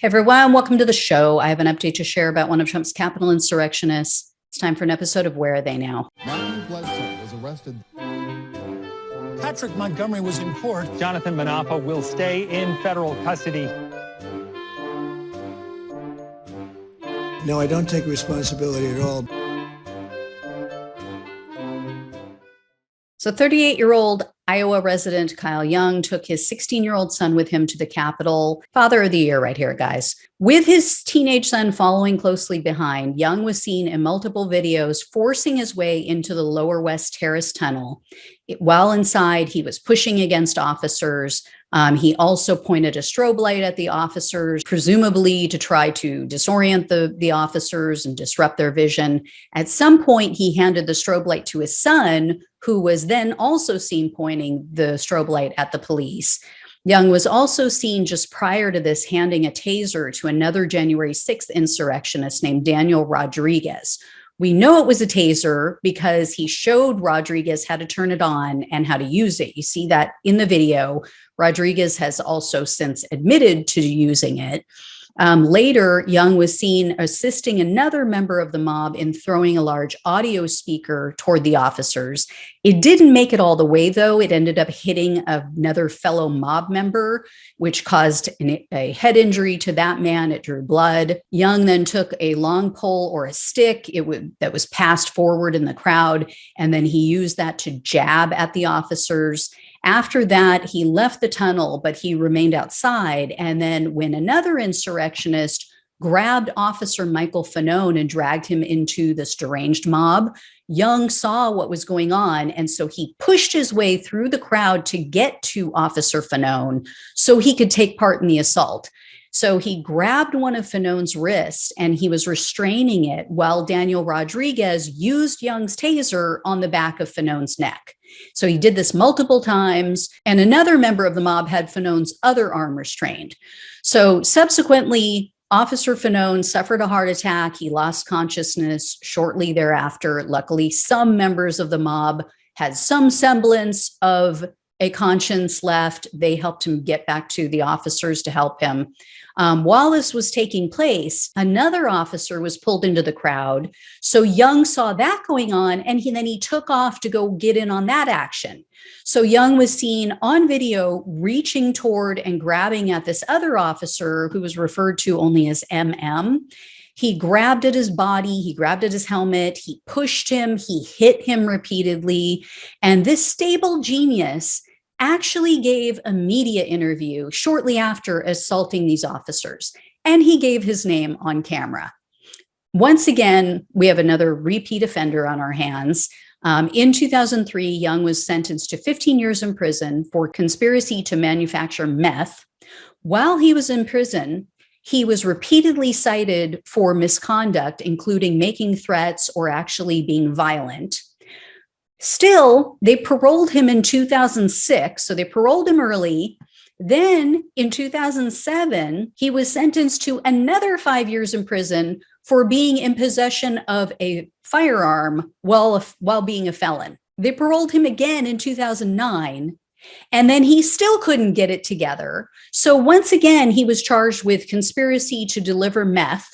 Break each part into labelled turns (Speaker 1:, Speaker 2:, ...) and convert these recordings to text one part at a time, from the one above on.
Speaker 1: Hey everyone, welcome to the show. I have an update to share about one of Trump's Capitol insurrectionists. It's time for an episode of Where Are They Now?
Speaker 2: Matthew Bledsoe was arrested.
Speaker 3: Patrick Montgomery was in court.
Speaker 4: Jonathan Manapa will stay in federal custody.
Speaker 3: No, I don't take responsibility at all.
Speaker 1: So 38-year-old Iowa resident Kyle Young took his 16-year-old son with him to the Capitol. Father of the year right here, guys. With his teenage son following closely behind, Young was seen in multiple videos forcing his way into the Lower West Terrace tunnel. While inside, he was pushing against officers. He also pointed a strobe light at the officers, presumably to try to disorient the officers and disrupt their vision. At some point, he handed the strobe light to his son, who was then also seen pointing the strobe light at the police. Young was also seen just prior to this handing a taser to another January 6th insurrectionist named Daniel Rodriguez. We know it was a taser because he showed Rodriguez how to turn it on and how to use it. You see that in the video. Rodriguez has also since admitted to using it. Later, Young was seen assisting another member of the mob in throwing a large audio speaker toward the officers. It didn't make it all the way, though. It ended up hitting another fellow mob member, which caused a head injury to that man. It drew blood. Young then took a long pole or a stick that was passed forward in the crowd, and then he used that to jab at the officers. After that, he left the tunnel, but he remained outside. And then when another insurrectionist grabbed Officer Michael Fanone and dragged him into this deranged mob, Young saw what was going on. And so he pushed his way through the crowd to get to Officer Fanone so he could take part in the assault. So he grabbed one of Fanone's wrists and he was restraining it while Daniel Rodriguez used Young's taser on the back of Fanone's neck. So he did this multiple times, and another member of the mob had Fanone's other arm restrained. So subsequently, Officer Fanone suffered a heart attack. He lost consciousness shortly thereafter. Luckily, some members of the mob had some semblance of a conscience left. They helped him get back to the officers to help him. While this was taking place, another officer was pulled into the crowd. So Young saw that going on, and then he took off to go get in on that action. So Young was seen on video reaching toward and grabbing at this other officer who was referred to only as MM. He grabbed at his body, he grabbed at his helmet, he pushed him, he hit him repeatedly. And this stable genius actually gave a media interview shortly after assaulting these officers, and he gave his name on camera. Once again, we have another repeat offender on our hands. In 2003, Young was sentenced to 15 years in prison for conspiracy to manufacture meth. While he was in prison, he was repeatedly cited for misconduct, including making threats or actually being violent. Still, they paroled him in 2006, so they paroled him early. Then in 2007, he was sentenced to another 5 years in prison for being in possession of a firearm while being a felon. They paroled him again in 2009, and then he still couldn't get it together. So once again, he was charged with conspiracy to deliver meth.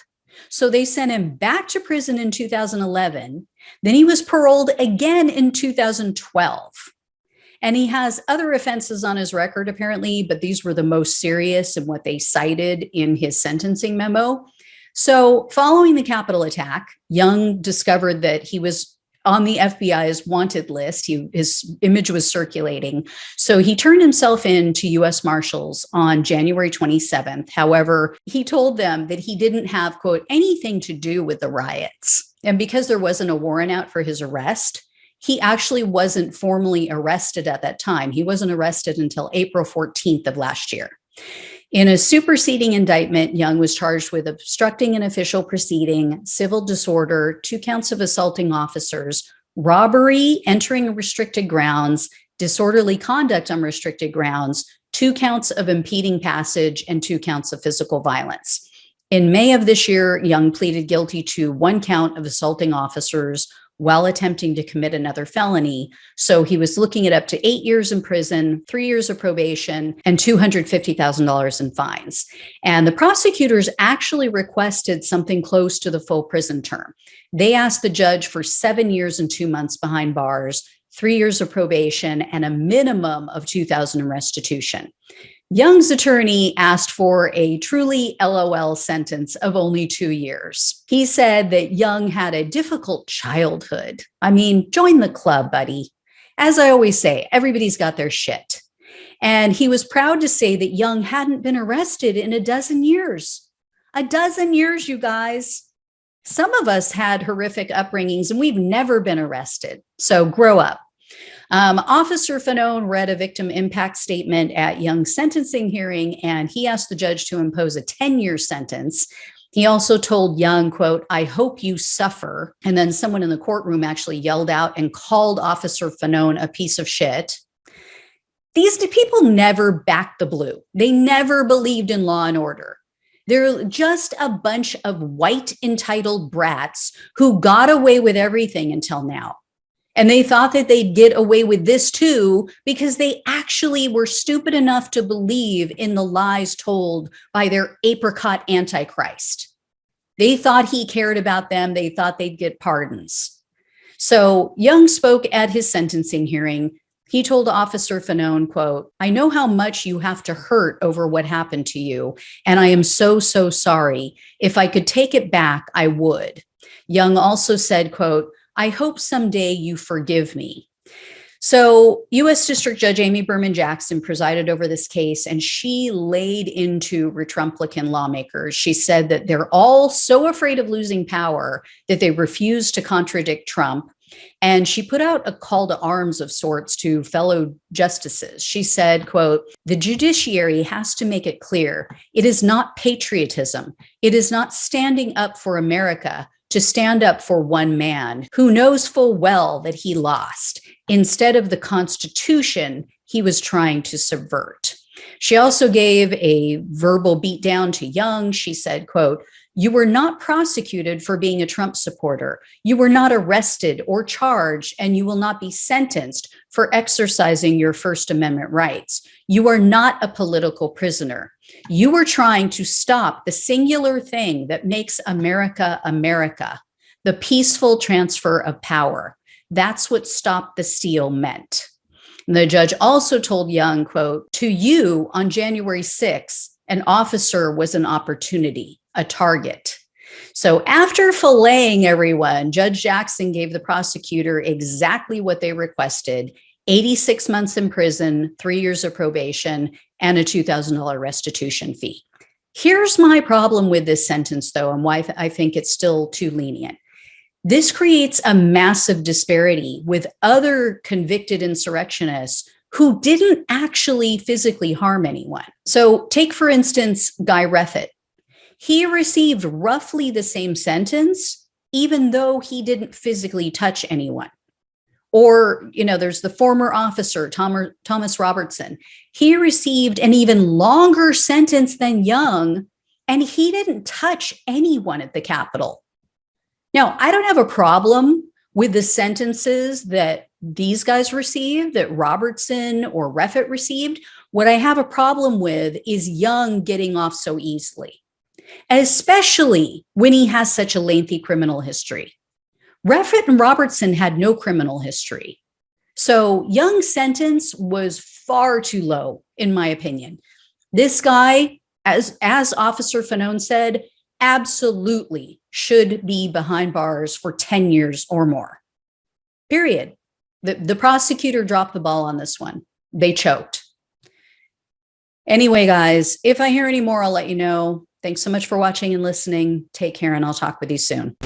Speaker 1: So they sent him back to prison in 2011. Then he was paroled again in 2012. And he has other offenses on his record, apparently, but these were the most serious and what they cited in his sentencing memo. So following the Capitol attack, Young discovered that he was on the FBI's wanted list. His image was circulating. So he turned himself in to U.S. Marshals on January 27th. However, he told them that he didn't have, quote, anything to do with the riots. And because there wasn't a warrant out for his arrest, he actually wasn't formally arrested at that time. He wasn't arrested until April 14th of last year. In a superseding indictment, Young was charged with obstructing an official proceeding, civil disorder, 2 counts of assaulting officers, robbery, entering restricted grounds, disorderly conduct on restricted grounds, 2 counts of impeding passage, and 2 counts of physical violence. In May of this year, Young pleaded guilty to 1 count of assaulting officers, while attempting to commit another felony. So he was looking at up to 8 years in prison, 3 years of probation, and $250,000 in fines. And the prosecutors actually requested something close to the full prison term. They asked the judge for 7 years and 2 months behind bars, 3 years of probation, and a minimum of $2,000 in restitution. Young's attorney asked for a truly LOL sentence of only 2 years. He said that Young had a difficult childhood. I mean, join the club, buddy. As I always say, everybody's got their shit. And he was proud to say that Young hadn't been arrested in a dozen years. A dozen years, you guys. Some of us had horrific upbringings and we've never been arrested. So grow up. Officer Fanone read a victim impact statement at Young's sentencing hearing, and he asked the judge to impose a 10-year sentence. He also told Young, quote, "I hope you suffer." And then someone in the courtroom actually yelled out and called Officer Fanone a piece of shit. These people never backed the blue. They never believed in law and order. They're just a bunch of white entitled brats who got away with everything until now. And they thought that they'd get away with this too, because they actually were stupid enough to believe in the lies told by their apricot antichrist. They thought he cared about them. They thought they'd get pardons. So Young spoke at his sentencing hearing. He told Officer Fanone, quote, "I know how much you have to hurt over what happened to you, and I am so, so sorry. If I could take it back, I would." Young also said, quote, "I hope someday you forgive me." So U.S. District Judge Amy Berman Jackson presided over this case, and she laid into Republican lawmakers. She said that they're all so afraid of losing power that they refuse to contradict Trump. And she put out a call to arms of sorts to fellow justices. She said, quote, "The judiciary has to make it clear it is not patriotism. It is not standing up for America to stand up for one man who knows full well that he lost instead of the Constitution he was trying to subvert." She also gave a verbal beatdown to Young. She said, quote, "You were not prosecuted for being a Trump supporter. You were not arrested or charged, and you will not be sentenced for exercising your First Amendment rights. You are not a political prisoner. You were trying to stop the singular thing that makes America America, the peaceful transfer of power. That's what stop the steal meant." And the judge also told Young, quote, "To you on January 6th, an officer was an opportunity, a target." So after filleting everyone, Judge Jackson gave the prosecutor exactly what they requested: 86 months in prison, 3 years of probation, and a $2,000 restitution fee. Here's my problem with this sentence, though, and why I think it's still too lenient. This creates a massive disparity with other convicted insurrectionists who didn't actually physically harm anyone. So take, for instance, Guy Reffitt. He received roughly the same sentence, even though he didn't physically touch anyone. Or, there's the former officer, Thomas Robertson. He received an even longer sentence than Young, and he didn't touch anyone at the Capitol. Now, I don't have a problem with the sentences that these guys received, that Robertson or Reffitt received. What I have a problem with is Young getting off so easily, especially when he has such a lengthy criminal history. Reffitt and Robertson had no criminal history. So Young's sentence was far too low, in my opinion. This guy, as Officer Fanone said, absolutely should be behind bars for 10 years or more. Period. The prosecutor dropped the ball on this one. They choked. Anyway, guys, if I hear any more, I'll let you know. Thanks so much for watching and listening. Take care, and I'll talk with you soon.